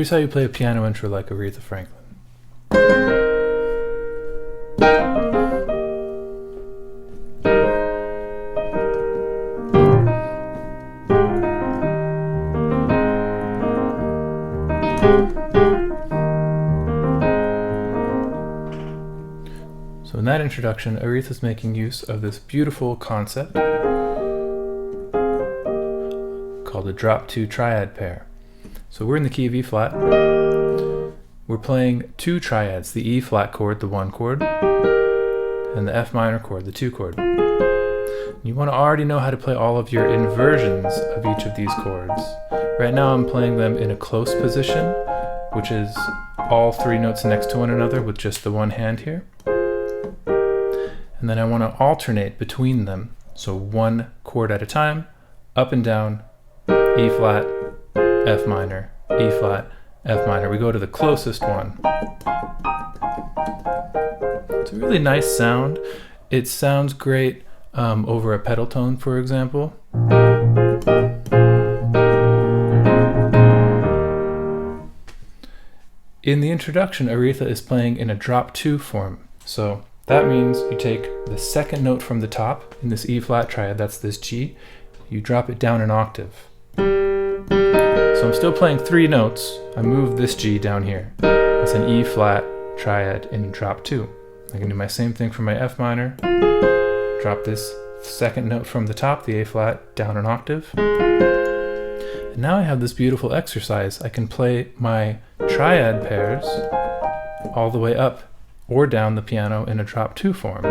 Here's how you play a piano intro like Aretha Franklin. So in that introduction, Aretha's making use of this beautiful concept called a drop 2 triad pair. So we're in the key of E flat. We're playing two triads, the E flat chord, the 1 chord, and the F minor chord, the 2 chord. You want to already know how to play all of your inversions of each of these chords. Right now I'm playing them in a close position, which is all 3 notes next to one another with just the one hand here. And then I want to alternate between them, so 1 chord at a time, up and down, E flat, F minor, E flat, F minor. We go to the closest one. It's a really nice sound. It sounds great over a pedal tone, for example. In the introduction, Aretha is playing in a drop 2 form. So that means you take the second note from the top in this E flat triad, that's this G, you drop it down an octave. So I'm still playing 3 notes. I move this G down here. That's an E flat triad in drop 2. I can do my same thing for my F minor. Drop this second note from the top, the A flat, down an octave. And now I have this beautiful exercise. I can play my triad pairs all the way up or down the piano in a drop 2 form.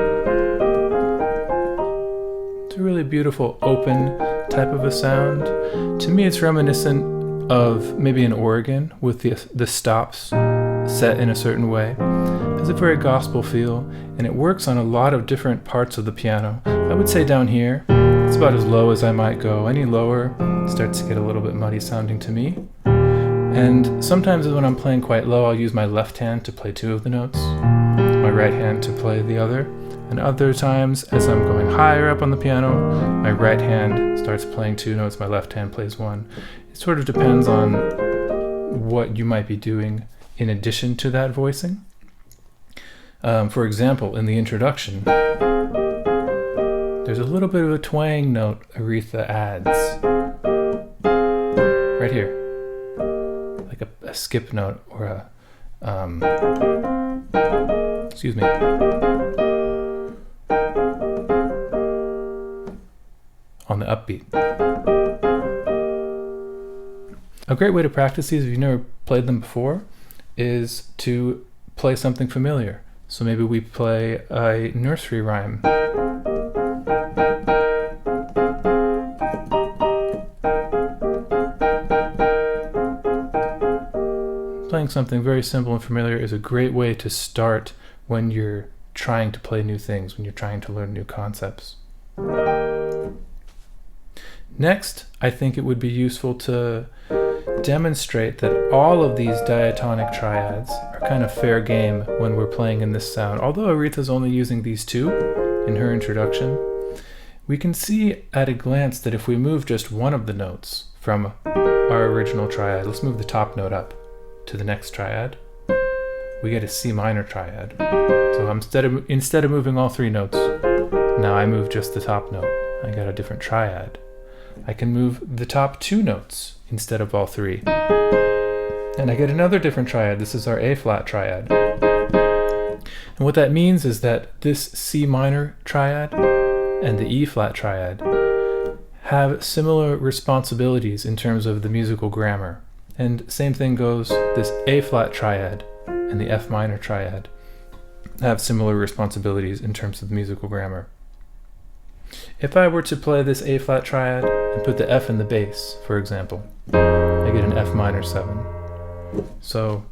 It's a really beautiful open type of a sound. To me it's reminiscent of maybe an organ with the stops set in a certain way. It has a very gospel feel, and it works on a lot of different parts of the piano. I would say down here, it's about as low as I might go. Any lower, it starts to get a little bit muddy sounding to me. And sometimes when I'm playing quite low, I'll use my left hand to play 2 of the notes, my right hand to play the other. And other times, as I'm going higher up on the piano, my right hand starts playing 2 notes, my left hand plays 1. It sort of depends on what you might be doing in addition to that voicing. For example, in the introduction, there's a little bit of a twang note Aretha adds. Right here. Like a skip note or a, excuse me. On the upbeat. A great way to practice these, if you've never played them before, is to play something familiar. So maybe we play a nursery rhyme. Playing something very simple and familiar is a great way to start when you're trying to play new things, when you're trying to learn new concepts. Next, I think it would be useful to demonstrate that all of these diatonic triads are kind of fair game when we're playing in this sound. Although Aretha's only using these 2 in her introduction, we can see at a glance that if we move just one of the notes from our original triad, let's move the top note up to the next triad, we get a C minor triad. So instead of moving all 3 notes, now I move just the top note. I got a different triad. I can move the top 2 notes instead of all 3. And I get another different triad. This is our A flat triad. And what that means is that this C minor triad and the E flat triad have similar responsibilities in terms of the musical grammar. And same thing goes, this A flat triad and the F minor triad have similar responsibilities in terms of the musical grammar. If I were to play this A flat triad and put the F in the bass, for example, I get an F minor 7. So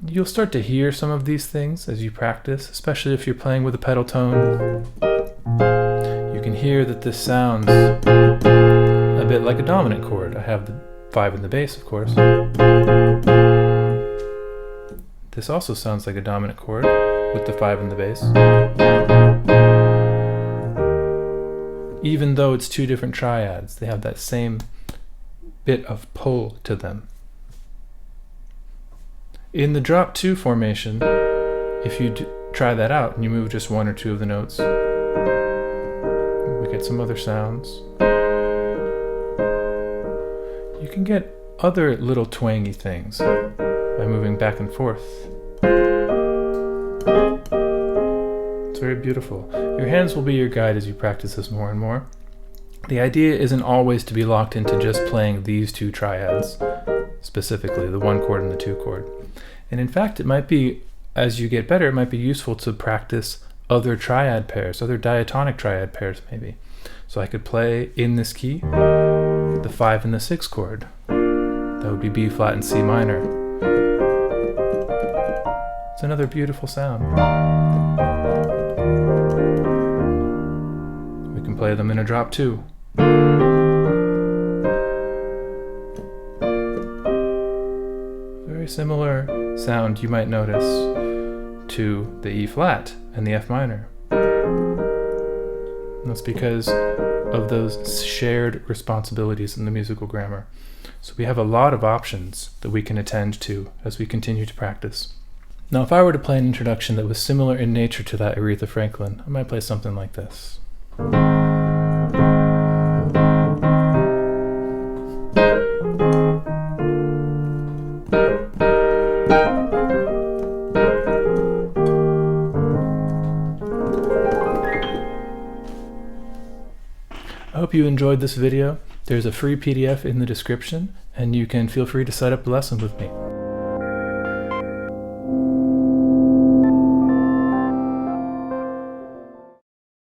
you'll start to hear some of these things as you practice, especially if you're playing with a pedal tone. You can hear that this sounds a bit like a dominant chord. I have the 5 in the bass, of course. This also sounds like a dominant chord with the 5 in the bass. Even though it's 2 different triads, they have that same bit of pull to them. In the drop 2 formation, if you try that out and you move just one or two of the notes, we get some other sounds. You can get other little twangy things by moving back and forth. It's very beautiful. Your hands will be your guide as you practice this more and more. The idea isn't always to be locked into just playing these two triads, specifically the 1 chord and the 2 chord. And in fact, it might be, as you get better, it might be useful to practice other triad pairs, other diatonic triad pairs maybe. So I could play in this key, the 5 and the 6 chord. That would be B flat and C minor. It's another beautiful sound. We can play them in a drop 2. Very similar sound you might notice to the E flat and the F minor. And that's because of those shared responsibilities in the musical grammar. So we have a lot of options that we can attend to as we continue to practice. Now, if I were to play an introduction that was similar in nature to that Aretha Franklin, I might play something like this. I hope you enjoyed this video. There's a free PDF in the description, and you can feel free to set up a lesson with me.